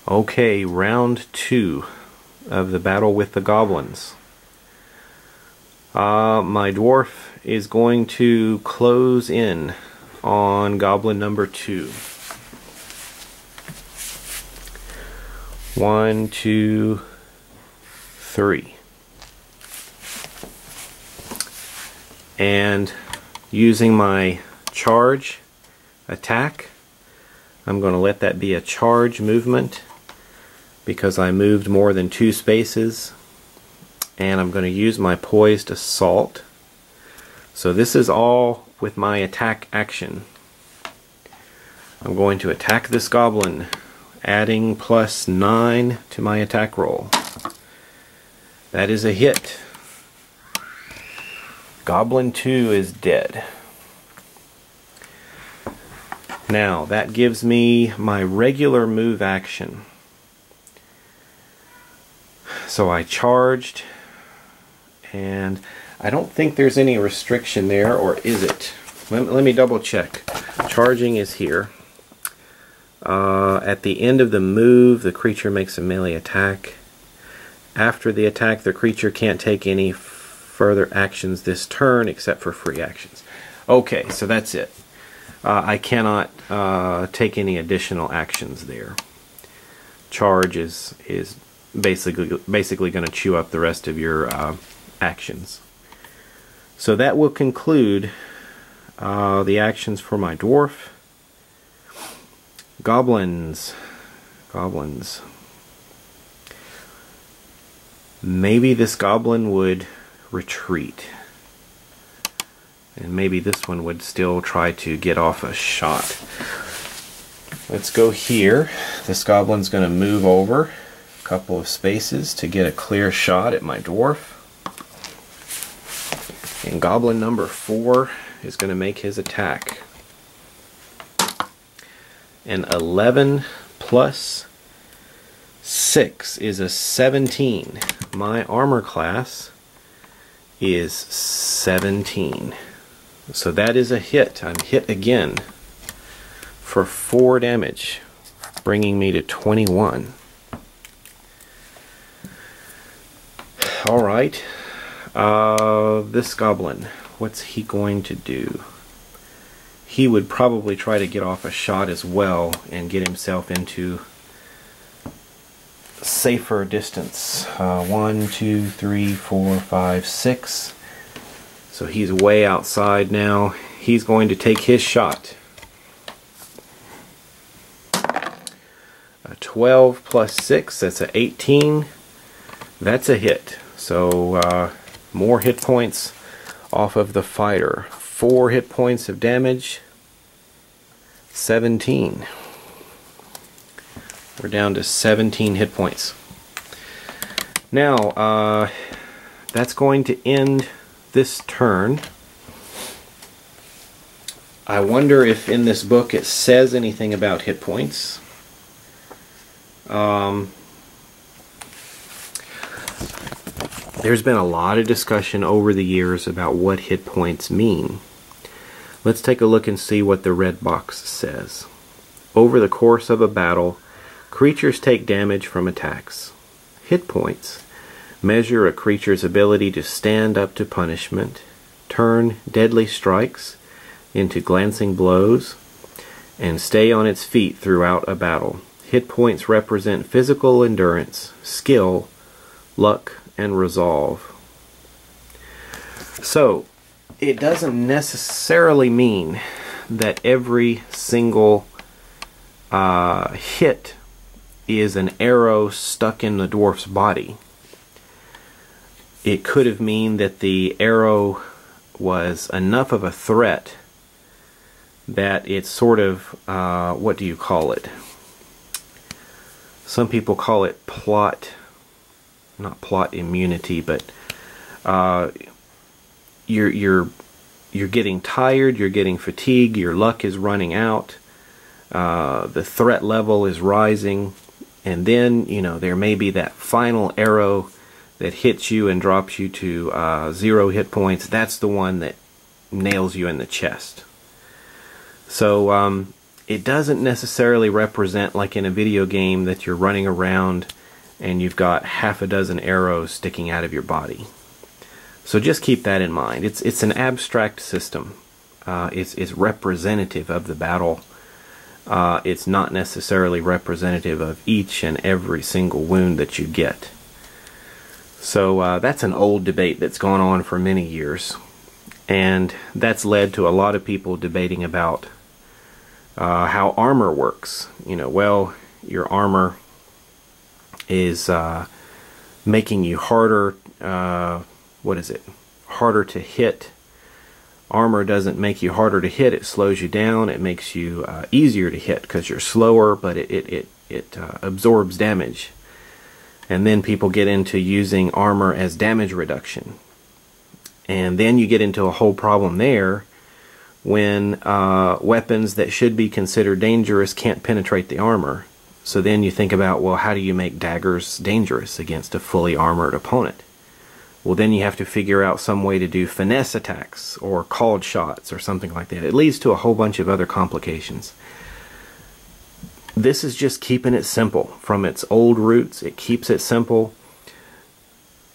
Okay, round 2 of the battle with the goblins. My dwarf is going to close in on goblin number 2. 1, 2, 3. And using my charge attack, I'm going to let that be a charge movement because I moved more than 2 spaces, and I'm going to use my poised assault. So this is all with my attack action. I'm going to attack this goblin, adding +9 to my attack roll. That is a hit. Goblin 2 is dead. Now that gives me my regular move action. So I charged, and I don't think there's any restriction there, or is it? Let me double check. Charging is here. At the end of the move, the creature makes a melee attack. After the attack, the creature can't take any further actions this turn except for free actions. Okay, so that's it. I cannot take any additional actions there. Charge is basically going to chew up the rest of your actions. So that will conclude the actions for my dwarf. Goblins. Maybe this goblin would retreat, and maybe this one would still try to get off a shot. Let's go here. This goblin's going to move over a couple of spaces to get a clear shot at my dwarf. And goblin number 4 is going to make his attack. An 11 plus 6 is a 17. My armor class is 17. So that is a hit. I'm hit again for 4 damage, bringing me to 21. Alright, this goblin, what's he going to do? He would probably try to get off a shot as well and get himself into safer distance. 1, 2, 3, 4, 5, 6. So he's way outside now. He's going to take his shot. A 12 plus 6, that's a 18. That's a hit. So more hit points off of the fighter. 4 hit points of damage. 17. We're down to 17 hit points. Now, that's going to end this turn. I wonder if in this book it says anything about hit points. There's been a lot of discussion over the years about what hit points mean. Let's take a look and see what the red box says. Over the course of a battle, creatures take damage from attacks. Hit points measure a creature's ability to stand up to punishment, turn deadly strikes into glancing blows, and stay on its feet throughout a battle. Hit points represent physical endurance, skill, luck, and resolve. So, it doesn't necessarily mean that every single hit is an arrow stuck in the dwarf's body. It could have mean that the arrow was enough of a threat that it's sort of, what do you call it? Some people call it not plot immunity, but you're getting tired, you're getting fatigued, your luck is running out, the threat level is rising, and then, you know, there may be that final arrow that hits you and drops you to 0 hit points. That's the one that nails you in the chest. So it doesn't necessarily represent, like in a video game, that you're running around and you've got half a dozen arrows sticking out of your body. So just keep that in mind. It's an abstract system. It's representative of the battle. It's not necessarily representative of each and every single wound that you get. So that's an old debate that's gone on for many years, and that's led to a lot of people debating about how armor works. You know, well, your armor is making you harder, harder to hit. Armor doesn't make you harder to hit, it slows you down. It makes you easier to hit because you're slower, but it absorbs damage. And then people get into using armor as damage reduction. And then you get into a whole problem there when weapons that should be considered dangerous can't penetrate the armor. So then you think about, well, how do you make daggers dangerous against a fully armored opponent? Well, then you have to figure out some way to do finesse attacks or called shots or something like that. It leads to a whole bunch of other complications. This is just keeping it simple. From its old roots, it keeps it simple.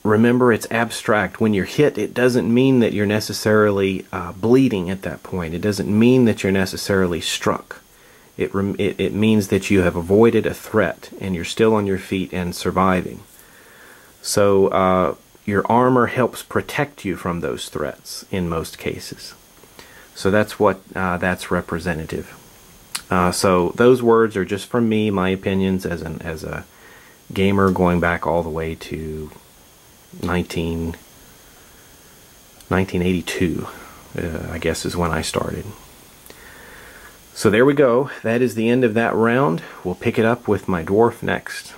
Remember, it's abstract. When you're hit, it doesn't mean that you're necessarily bleeding at that point. It doesn't mean that you're necessarily struck. It means that you have avoided a threat and you're still on your feet and surviving. So your armor helps protect you from those threats in most cases. So that's what that's representative. So those words are just from me, my opinions as a gamer going back all the way to 1982, I guess is when I started. So there we go. That is the end of that round. We'll pick it up with my dwarf next.